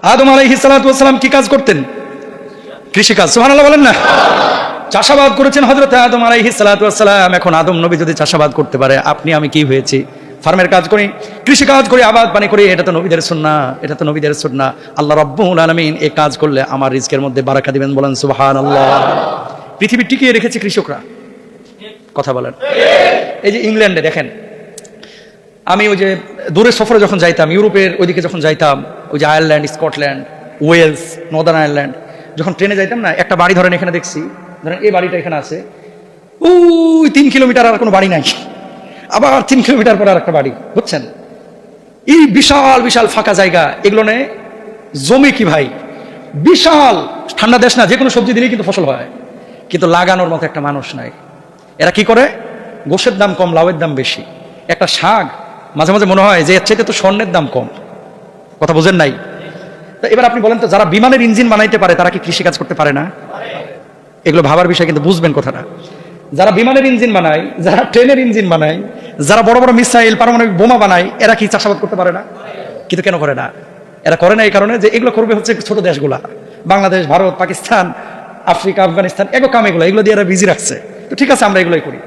আদম আলাইহিস সালাতু ওয়াস সালাম কি কাজ করতেন? কৃষিকাজ। সুবহানাল্লাহ বলেন না। চাষাবাদ করেছেন হযরত আদম আলাইহিস সালাতু ওয়াস সালাম। এখন আদম নবী যদি চাষাবাদ করতে পারে, আপনি আমি কি হয়েছি? ফার্মের কাজ করি, কৃষি কাজ করি, আবাদ পানি করি, এটা তো নবীদের সুন্নাহ, এটা তো নবীদের সুন্নাহ। আল্লাহ রাব্বুল আলামিন এই কাজ করলে আমার রিজকের মধ্যে বারাকা দিবেন, বলেন সুবহানাল্লাহ। পৃথিবী টিকিয়ে রেখেছে কৃষকরা, কথা বলেন। এই যে ইংল্যান্ডে দেখেন, আমি ওই যে দূরের সফরে যখন যাইতাম, ইউরোপের ওইদিকে যখন যাইতাম, ওই যে Ireland, Scotland, Wales, Northern Ireland, যখন ট্রেনে যাইতাম না, একটা বাড়ি ধরেন এখানে দেখছি, ধরেন এই বাড়িটা এখানে আছে, ওই 3 কিলোমিটার আর কোনো বাড়ি নাই, আবার 3 কিলোমিটার পরে আর একটা বাড়ি, বুঝছেন? এই বিশাল বিশাল ফাঁকা জায়গা, এগুলো নে জমি কি ভাই, বিশাল। ঠান্ডা দেশ না, যে কোনো সবজি দিলেই কিন্তু ফসল হয়, কিন্তু লাগানোর মতো একটা মানুষ নাই। এরা কি করে? গোশের দাম কম, লাউয়ের দাম বেশি। একটা শাক মাঝে মাঝে মনে হয় যে এর চাইতে তো স্বর্ণের দাম কম, কথা বোঝেন নাই? তা এবার আপনি বলেন তো, যারা বিমানের ইঞ্জিন বানাইতে পারে তারা কি কৃষিকাজ করতে পারে না? এগুলো ভাবার বিষয়, কিন্তু বুঝবেন কথাটা। যারা বিমানের ইঞ্জিন বানায়, যারা ট্রেনের ইঞ্জিন বানায়, যারা বড় বড় মিসাইল, পারমাণবিক বোমা বানায়, এরা কি চাষাবাদ করতে পারে না? কিন্তু কেন করে না? এরা করে না এই কারণে যে এগুলো করবে হচ্ছে ছোট দেশগুলা, বাংলাদেশ, ভারত, পাকিস্তান, আফ্রিকা, আফগানিস্তান, এগুলো দিয়ে এরা বিজি রাখছে। তো ঠিক আছে, আমরা এগুলোই করি।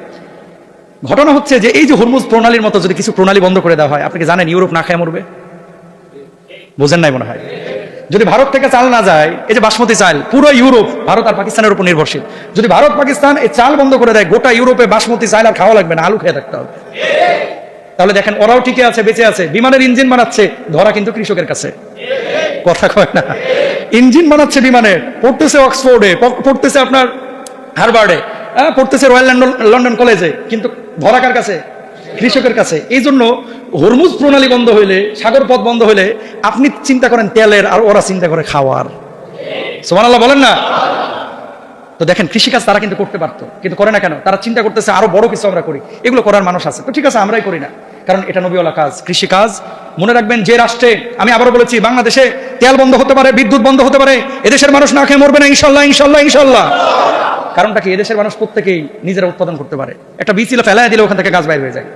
ঘটনা হচ্ছে যে এই যে হরমুজ প্রণালীর মতো যদি কিছু প্রণালী বন্ধ করে দেওয়া হয়, আপনি কি জানেন ইউরোপ না খেয়ে মরবে? বোঝেন নাই মনে হয়। যদি ভারত থেকে চাল না যায়, এই যে বাসমতি চাল, পুরো ইউরোপ ভারত আর পাকিস্তানের উপর নির্ভরশীল। যদি ভারত পাকিস্তান এই চাল বন্ধ করে দেয়, গোটা ইউরোপে বাসমতি চাল আর খাওয়া লাগবে না, আলু খেয়ে থাকতে হবে। তাহলে দেখেন, ওরাও টিকে আছে, বেঁচে আছে। বিমানের ইঞ্জিন বানাচ্ছে, ধরা কিন্তু কৃষকের কাছে, কথা কয় না। ইঞ্জিন বানাচ্ছে বিমানের, পড়তেছে অক্সফোর্ডে, পড়তেছে আপনার হার্ভার্ডে, পড়তেছে রয়্যাল লন্ডন কলেজে, কিন্তু ধরা কার কাছে? কৃষকের কাছে। এই জন্য হরমুজ প্রণালী বন্ধ হইলে, সাগর পথ বন্ধ হইলে, আপনি চিন্তা করেন তেলের, আর ওরা চিন্তা করে খাওয়ার। সুবহানাল্লাহ বলেন না। তো দেখেন, কৃষিকাজ তারা কিন্তু করতে পারতো, কিন্তু করে না কেন? তারা চিন্তা করতেছে আরো বড় কিছু আমরা করি। এগুলো করার মানুষ আছে, তো ঠিক আছে, আমরাই করি না, কারণ এটা নবীওয়ালা কাজ, কৃষিকাজ। মনে রাখবেন, যে রাষ্ট্রে, আমি আবারও বলেছি, বাংলাদেশে তেল বন্ধ হতে পারে, বিদ্যুৎ বন্ধ হতে পারে, এদেশের মানুষ না খেয়ে মরবে না, ইনশাল্লাহ ইনশাল্লাহ ইনশাল্লাহ। কারণটা কি? এদেশের মানুষ প্রত্যেকেই নিজেরা উৎপাদন করতে পারে। একটা বীজ ফেলায় দিলে ওখান থেকে গাছ বাইর হয়ে যায়।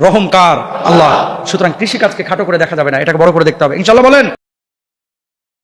রহম কার? আল্লাহ। সুতরাং কৃষিকাজকে খাটো করে দেখা যাবে না, এটাকে বড় করে দেখতে হবে, ইনশাল্লাহ বলেন।